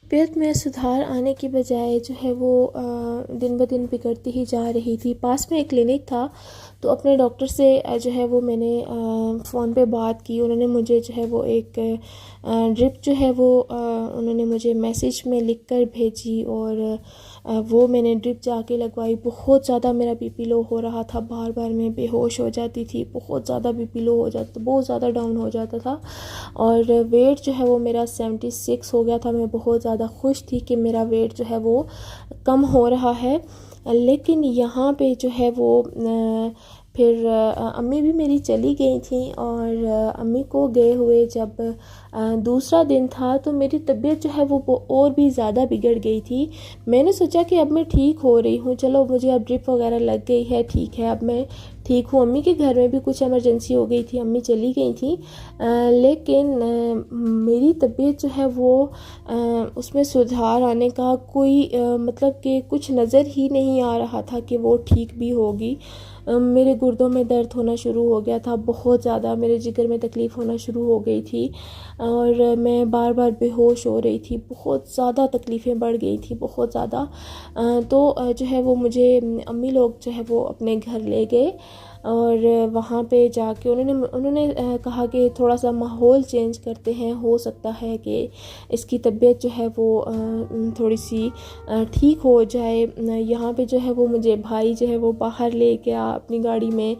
तबीयत में सुधार आने की बजाय जो है वो दिन ब दिन बिगड़ती ही जा रही थी। पास में एक क्लिनिक था, तो अपने डॉक्टर से जो है वो मैंने फ़ोन पे बात की। उन्होंने मुझे जो है वो एक ड्रिप जो है वो उन्होंने मुझे मैसेज में लिख कर भेजी, और वो मैंने ड्रिप जाके लगवाई। बहुत ज़्यादा मेरा बीपी लो हो रहा था, बार बार मैं बेहोश हो जाती थी, बहुत ज़्यादा बीपी लो हो जाता, बहुत ज़्यादा डाउन हो जाता था। और वेट जो है वो मेरा 76 हो गया था। मैं बहुत ज़्यादा खुश थी कि मेरा वेट जो है वो कम हो रहा है। लेकिन यहाँ पे जो है वो फिर अम्मी भी मेरी चली गई थी, और अम्मी को गए हुए जब दूसरा दिन था तो मेरी तबीयत जो है वो और भी ज़्यादा बिगड़ गई थी। मैंने सोचा कि अब मैं ठीक हो रही हूँ, चलो मुझे अब ड्रिप वगैरह लग गई है, ठीक है, अब मैं ठीक हूँ। अम्मी के घर में भी कुछ इमरजेंसी हो गई थी, अम्मी चली गई थी। लेकिन मेरी तबीयत जो है वो उसमें सुधार आने का कोई मतलब कि कुछ नज़र ही नहीं आ रहा था कि वो ठीक भी होगी। मेरे गुर्दों में दर्द होना शुरू हो गया था, बहुत ज़्यादा मेरे जिगर में तकलीफ़ होना शुरू हो गई थी, और मैं बार बार बेहोश हो रही थी। बहुत ज़्यादा तकलीफ़ें बढ़ गई थी, बहुत ज़्यादा। तो जो है वो मुझे अम्मी लोग जो है वो अपने घर ले गए, और वहाँ पे जाके उन्होंने कहा कि थोड़ा सा माहौल चेंज करते हैं, हो सकता है कि इसकी तबीयत जो है वो थोड़ी सी ठीक हो जाए। यहाँ पे जो है वो मुझे भाई जो है वो बाहर ले गया, अपनी गाड़ी में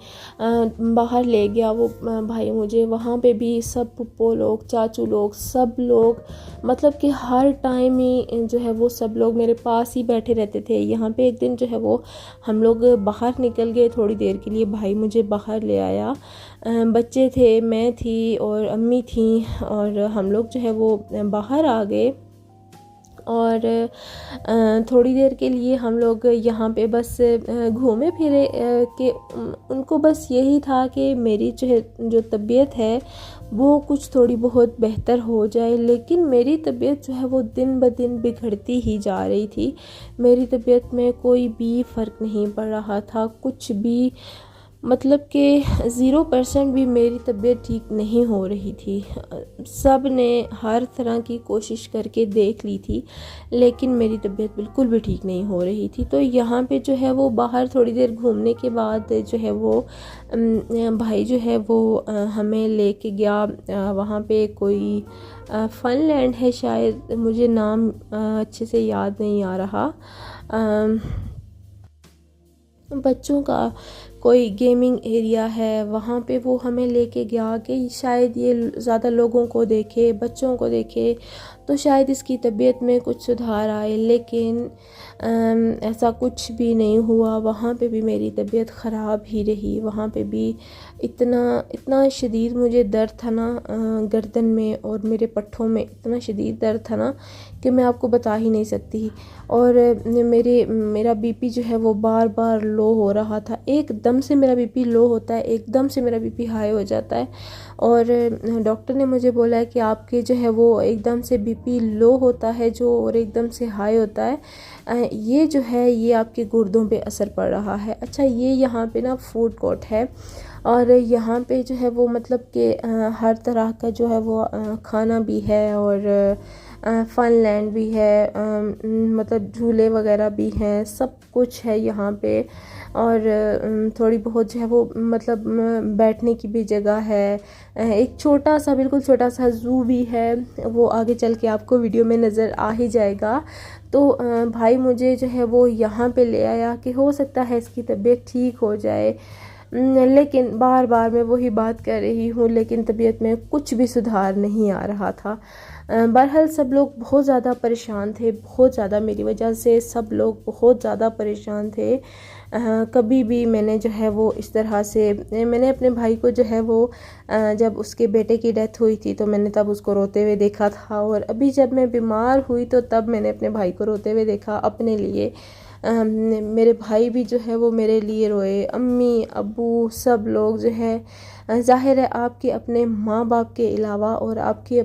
बाहर ले गया वो भाई मुझे। वहाँ पे भी सब पप्पो लोग, चाचू लोग, सब लोग, मतलब कि हर टाइम ही जो है वो सब लोग मेरे पास ही बैठे रहते थे। यहाँ पे एक दिन जो है वो हम लोग बाहर निकल गए थोड़ी देर के लिए, भाई मुझे बाहर ले आया। बच्चे थे, मैं थी और अम्मी थी, और हम लोग जो है वो बाहर आ गए। और थोड़ी देर के लिए हम लोग यहाँ पे बस घूमे फिरे कि उनको बस यही था कि मेरी जो तबीयत है वो कुछ थोड़ी बहुत बेहतर हो जाए। लेकिन मेरी तबीयत जो है वो दिन ब दिन बिगड़ती ही जा रही थी। मेरी तबीयत में कोई भी फ़र्क नहीं पड़ रहा था, कुछ भी, मतलब कि 0% भी मेरी तबीयत ठीक नहीं हो रही थी। सब ने हर तरह की कोशिश करके देख ली थी, लेकिन मेरी तबीयत बिल्कुल भी ठीक नहीं हो रही थी। तो यहाँ पे जो है वो बाहर थोड़ी देर घूमने के बाद जो है वो भाई जो है वो हमें लेके गया। वहाँ पे कोई फनलैंड है शायद, मुझे नाम अच्छे से याद नहीं आ रहा। बच्चों का कोई गेमिंग एरिया है, वहाँ पे वो हमें लेके गया कि शायद ये ज़्यादा लोगों को देखे, बच्चों को देखे, तो शायद इसकी तबीयत में कुछ सुधार आए। लेकिन ऐसा कुछ भी नहीं हुआ। वहाँ पे भी मेरी तबीयत ख़राब ही रही। वहाँ पे भी इतना शदीद मुझे दर्द था ना, गर्दन में और मेरे पट्ठों में इतना शदीद दर्द था ना कि मैं आपको बता ही नहीं सकती। और मेरा बीपी जो है वो बार बार लो हो रहा था। एकदम से मेरा बीपी लो होता है, एकदम से मेरा बीपी हाई हो जाता है। और डॉक्टर ने मुझे बोला है कि आपके जो है वो एकदम से बीपी लो होता है जो, और एकदम से हाई होता है, ये जो है ये आपके गुर्दों पे असर पड़ रहा है। अच्छा, ये यहाँ पे ना फूड कोर्ट है, और यहाँ पे जो है वो मतलब कि हर तरह का जो है वो खाना भी है, और फनलैंड भी है, मतलब झूले वगैरह भी हैं, सब कुछ है यहाँ पे। और थोड़ी बहुत जो है वो मतलब बैठने की भी जगह है। एक छोटा सा, बिल्कुल छोटा सा ज़ू भी है, वो आगे चल के आपको वीडियो में नज़र आ ही जाएगा। तो भाई मुझे जो है वो यहाँ पे ले आया कि हो सकता है इसकी तबीयत ठीक हो जाए। लेकिन बार बार मैं वही बात कर रही हूँ, लेकिन तबीयत में कुछ भी सुधार नहीं आ रहा था। बहरहाल सब लोग बहुत ज़्यादा परेशान थे, बहुत ज़्यादा मेरी वजह से सब लोग बहुत ज़्यादा परेशान थे। कभी भी मैंने जो है वो इस तरह से, मैंने अपने भाई को जो है वो जब उसके बेटे की डेथ हुई थी तो मैंने तब उसको रोते हुए देखा था, और अभी जब मैं बीमार हुई तो तब मैंने अपने भाई को रोते हुए देखा अपने लिए। मेरे भाई भी जो है वो मेरे लिए रोए, अम्मी अब्बू सब लोग जो है। ज़ाहिर है आपके अपने माँ बाप के अलावा और आपके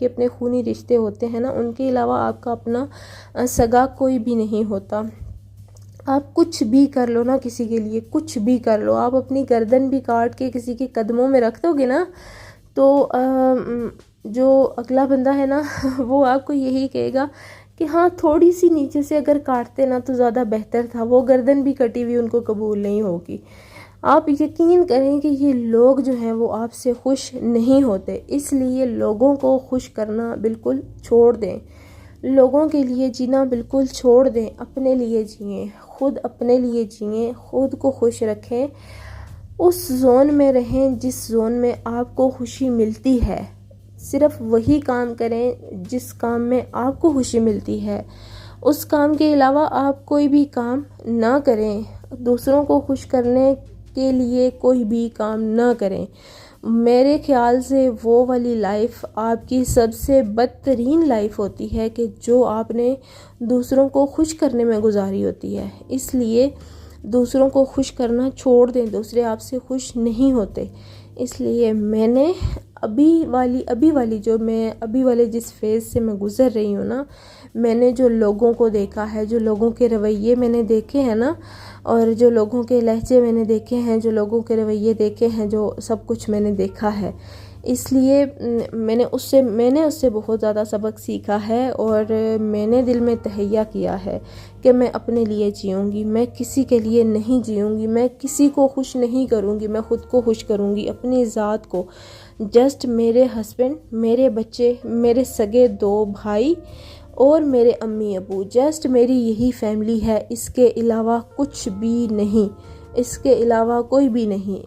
अपने खूनी रिश्ते होते हैं ना, उनके अलावा आपका अपना सगा कोई भी नहीं होता। आप कुछ भी कर लो ना, किसी के लिए कुछ भी कर लो, आप अपनी गर्दन भी काट के किसी के कदमों में रख दोगे ना, तो जो अगला बंदा है ना वो आपको यही कहेगा कि हाँ थोड़ी सी नीचे से अगर काटते ना तो ज़्यादा बेहतर था, वो गर्दन भी कटी हुई उनको कबूल नहीं होगी। आप यकीन करें कि ये लोग जो हैं वो आपसे खुश नहीं होते, इसलिए लोगों को खुश करना बिल्कुल छोड़ दें, लोगों के लिए जीना बिल्कुल छोड़ दें, अपने लिए जिएं, खुद अपने लिए जिएं, खुद को खुश रखें, उस जोन में रहें जिस जोन में आपको खुशी मिलती है, सिर्फ वही काम करें जिस काम में आपको खुशी मिलती है, उस काम के अलावा आप कोई भी काम ना करें, दूसरों को खुश करने के लिए कोई भी काम ना करें। मेरे ख्याल से वो वाली लाइफ आपकी सबसे बदतरीन लाइफ होती है कि जो आपने दूसरों को खुश करने में गुजारी होती है। इसलिए दूसरों को खुश करना छोड़ दें, दूसरे आपसे खुश नहीं होते। इसलिए मैंने अभी वाले जिस फेज़ से मैं गुज़र रही हूँ ना, मैंने जो लोगों को देखा है, जो लोगों के रवैये मैंने देखे हैं ना, और जो लोगों के लहजे मैंने देखे हैं, जो लोगों के रवैये देखे हैं, जो सब कुछ मैंने देखा है, इसलिए मैंने उससे बहुत ज़्यादा सबक सीखा है। और मैंने दिल में तहैया किया है कि मैं अपने लिए जीऊँगी, मैं किसी के लिए नहीं जीऊँगी, मैं किसी को खुश नहीं करूँगी, मैं ख़ुद को खुश करूँगी, अपनी ज़ात को। जस्ट मेरे हस्बैंड, मेरे बच्चे, मेरे सगे 2 भाई और मेरे अम्मी अबू, जस्ट मेरी यही फैमिली है, इसके अलावा कुछ भी नहीं, इसके अलावा कोई भी नहीं,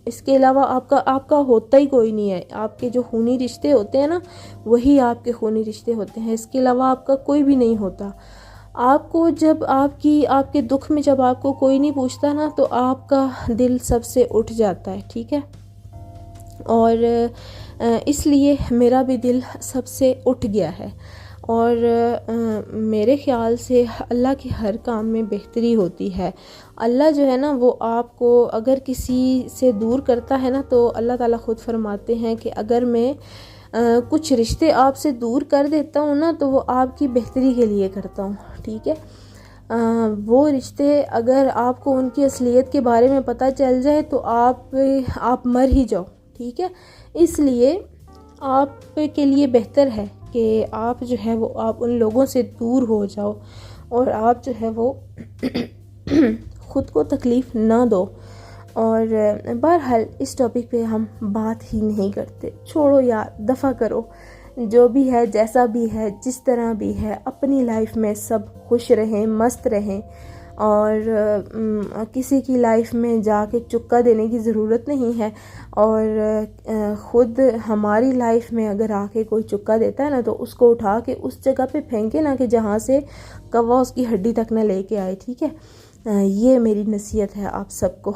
इसके अलावा आपका होता ही कोई नहीं है। आपके जो खूनी रिश्ते होते हैं ना, वही आपके खूनी रिश्ते होते हैं, इसके अलावा आपका कोई भी नहीं होता। आपको जब आपके दुख में जब आपको कोई नहीं पूछता ना, तो आपका दिल सबसे उठ जाता है, ठीक है। और इसलिए मेरा भी दिल सबसे उठ गया है। और मेरे ख़्याल से अल्लाह के हर काम में बेहतरी होती है। अल्लाह जो है ना, वो आपको अगर किसी से दूर करता है ना, तो अल्लाह ताला ख़ुद फरमाते हैं कि अगर मैं कुछ रिश्ते आपसे दूर कर देता हूँ ना, तो वो आपकी बेहतरी के लिए करता हूँ, ठीक है। वो रिश्ते अगर आपको उनकी असलियत के बारे में पता चल जाए तो आप मर ही जाओ, ठीक है। इसलिए आप के लिए बेहतर है कि आप जो है वो आप उन लोगों से दूर हो जाओ, और आप जो है वो ख़ुद को तकलीफ़ ना दो। और बहरहाल इस टॉपिक पे हम बात ही नहीं करते, छोड़ो यार, दफ़ा करो। जो भी है, जैसा भी है, जिस तरह भी है, अपनी लाइफ में सब खुश रहें, मस्त रहें। और किसी की लाइफ में जाके चुक्का देने की ज़रूरत नहीं है। और ख़ुद हमारी लाइफ में अगर आके कोई चुक्का देता है ना, तो उसको उठा के उस जगह पे फेंके ना, कि जहाँ से कौवा उसकी हड्डी तक ना लेके आए, ठीक है। ये मेरी नसीहत है आप सबको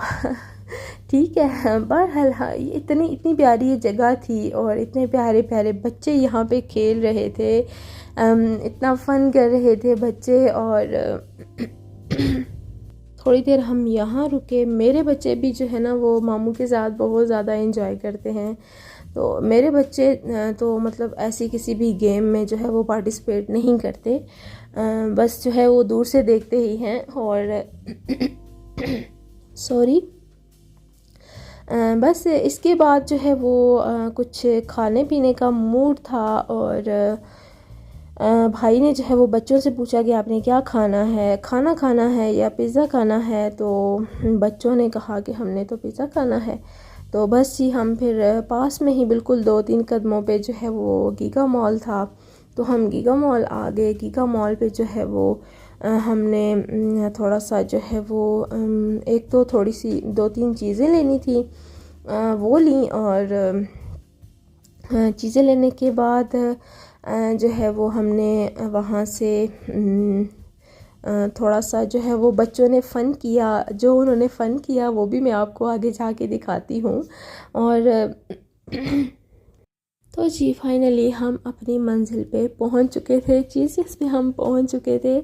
ठीक है। बहरहाल हाँ, ये इतनी प्यारी ये जगह थी, और इतने प्यारे प्यारे बच्चे यहाँ पे खेल रहे थे, इतना फ़न कर रहे थे बच्चे। और थोड़ी देर हम यहाँ रुके। मेरे बच्चे भी जो है ना, वो मामू के साथ बहुत ज़्यादा एंजॉय करते हैं। तो मेरे बच्चे तो मतलब ऐसी किसी भी गेम में जो है वो पार्टिसिपेट नहीं करते, बस जो है वो दूर से देखते ही हैं। और सॉरी, बस इसके बाद जो है वो कुछ खाने पीने का मूड था। और भाई ने जो है वो बच्चों से पूछा कि आपने क्या खाना है, खाना खाना है या पिज़्ज़ा खाना है। तो बच्चों ने कहा कि हमने तो पिज़्ज़ा खाना है। तो बस जी, हम फिर पास में ही बिल्कुल 2-3 कदमों पे जो है वो गीगा मॉल था, तो हम गीगा मॉल आ गए। गीगा मॉल पे जो है वो हमने थोड़ा सा जो है वो एक तो थोड़ी सी 2-3 चीज़ें लेनी थी, वो ली। और चीज़ें लेने के बाद जो है वो हमने वहाँ से थोड़ा सा जो है वो बच्चों ने फ़न किया। जो उन्होंने फ़न किया वो भी मैं आपको आगे जाके दिखाती हूँ। और तो जी फाइनली हम अपनी मंजिल पे पहुंच चुके थे, चीज़ियस पे हम पहुंच चुके थे।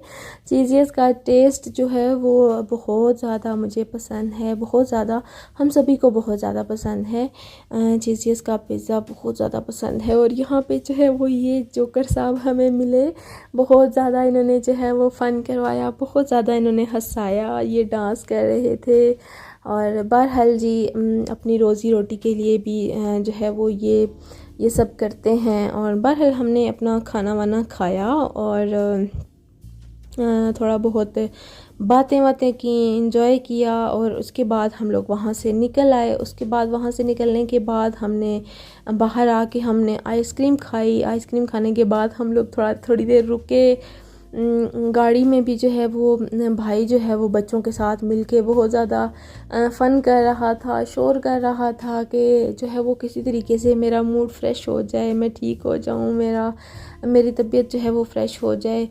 चीज़ियस का टेस्ट जो है वो बहुत ज़्यादा मुझे पसंद है, बहुत ज़्यादा, हम सभी को बहुत ज़्यादा पसंद है। चीज़ियस का पिज़्ज़ा बहुत ज़्यादा पसंद है। और यहाँ पे जो है वो ये जोकर साहब हमें मिले, बहुत ज़्यादा इन्होंने जो है वो फ़न करवाया, बहुत ज़्यादा इन्होंने हंसाया, ये डांस कर रहे थे। और बहरहाल जी अपनी रोज़ी रोटी के लिए भी जो है वो ये ये सब करते हैं। और बहरहाल हमने अपना खाना वाना खाया और थोड़ा बहुत बातें की, इंजॉय किया और उसके बाद हम लोग वहाँ से निकल आए। उसके बाद वहाँ से निकलने के बाद हमने बाहर आके हमने आइसक्रीम खाई। आइसक्रीम खाने के बाद हम लोग थोड़ी देर रुके। गाड़ी में भी जो है वो भाई जो है वो बच्चों के साथ मिलके बहुत ज़्यादा फ़न कर रहा था, शोर कर रहा था कि जो है वो किसी तरीके से मेरा मूड फ़्रेश हो जाए, मैं ठीक हो जाऊँ, मेरी तबीयत जो है वो फ़्रेश हो जाए।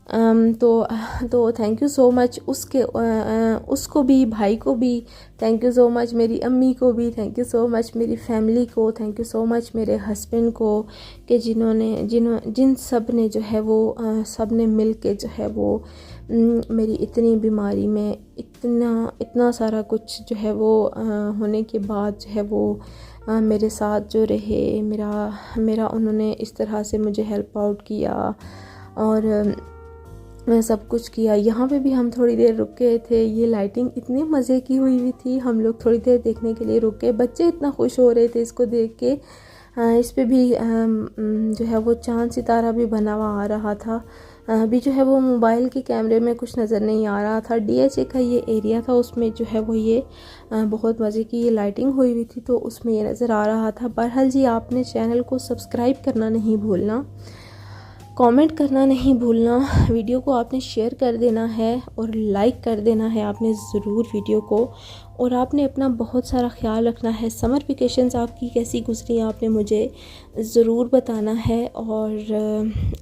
तो थैंक यू सो मच उसको भी, भाई को भी थैंक यू सो मच, मेरी अम्मी को भी थैंक यू सो मच, मेरी फैमिली को थैंक यू सो मच, मेरे हस्बैंड को कि जिन सब ने जो है वो सब ने मिल के जो है वो मेरी इतनी बीमारी में इतना सारा कुछ जो है वो होने के बाद जो है वो मेरे साथ जो रहे, मेरा उन्होंने इस तरह से मुझे हेल्प आउट किया और मैं सब कुछ किया। यहाँ पे भी हम थोड़ी देर रुक गए थे। ये लाइटिंग इतनी मज़े की हुई थी, हम लोग थोड़ी देर देखने के लिए रुके। बच्चे इतना खुश हो रहे थे इसको देख के। इस पे भी जो है वो चांद सितारा भी बना हुआ आ रहा था। अभी जो है वो मोबाइल के कैमरे में कुछ नज़र नहीं आ रहा था। DHA का ये एरिया था, उसमें जो है वो ये बहुत मज़े की ये लाइटिंग हुई थी, तो उसमें ये नज़र आ रहा था। बहरहाल जी, आपने चैनल को सब्सक्राइब करना नहीं भूलना, कमेंट करना नहीं भूलना, वीडियो को आपने शेयर कर देना है और लाइक कर देना है आपने ज़रूर वीडियो को। और आपने अपना बहुत सारा ख्याल रखना है। समर वेकेशंस आपकी कैसी गुजरी आपने मुझे ज़रूर बताना है और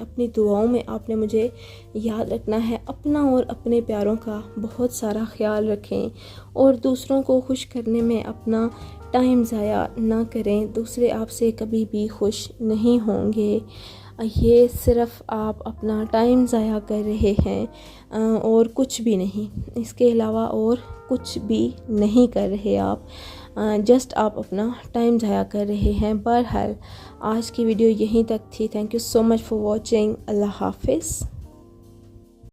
अपनी दुआओं में आपने मुझे याद रखना है। अपना और अपने प्यारों का बहुत सारा ख्याल रखें और दूसरों को खुश करने में अपना टाइम ज़ाया ना करें। दूसरे आपसे कभी भी खुश नहीं होंगे, ये सिर्फ़ आप अपना टाइम ज़ाया कर रहे हैं और कुछ भी नहीं, इसके अलावा और कुछ भी नहीं कर रहे आप। जस्ट आप अपना टाइम ज़ाया कर रहे हैं। बहरहाल आज की वीडियो यहीं तक थी। Thank you so much for watching. अल्लाह हाफिज़।